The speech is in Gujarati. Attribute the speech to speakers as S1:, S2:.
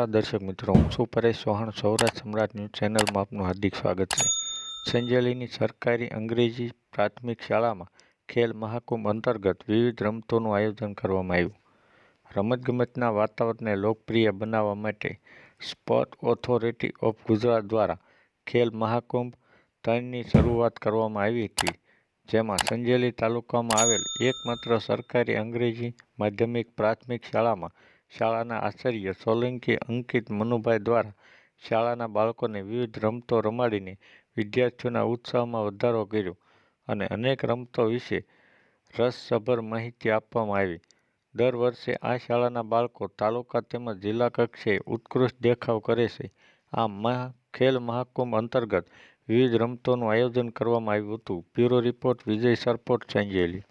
S1: નમસ્કાર દર્શક મિત્રો, હું છું પરેશ ચૌહાણ. સૌરાષ્ટ્ર સમ્રાટ ન્યૂઝ ચેનલમાં આપનું હાર્દિક સ્વાગત છે. સંજેલીની સરકારી અંગ્રેજી પ્રાથમિક શાળામાં ખેલ મહાકુંભ અંતર્ગત વિવિધ રમતોનું આયોજન કરવામાં આવ્યું. રમતગમતના વાતાવરણને લોકપ્રિય બનાવવા માટે સ્પોર્ટ ઓથોરિટી ઓફ ગુજરાત દ્વારા ખેલ મહાકુંભ 3ની શરૂઆત કરવામાં આવી હતી, જેમાં સંજેલી તાલુકામાં આવેલ એકમાત્ર સરકારી અંગ્રેજી માધ્યમિક પ્રાથમિક શાળામાં શાળાના આચાર્ય સોલંકી અંકિત મનુભાઈ દ્વારા શાળાના બાળકોને વિવિધ રમતો રમાડીને વિદ્યાર્થીઓના ઉત્સાહમાં વધારો કર્યો અને અનેક રમતો વિશે રસસભર માહિતી આપવામાં આવી. દર વર્ષે આ શાળાના બાળકો તાલુકા તેમજ જિલ્લા કક્ષાએ ઉત્કૃષ્ટ દેખાવ કરે છે. આ ખેલ મહાકુંભ અંતર્ગત વિવિધ રમતોનું આયોજન કરવામાં આવ્યું હતું. બ્યુરો રિપોર્ટ, વિજય સરપોટ, સંજેલી.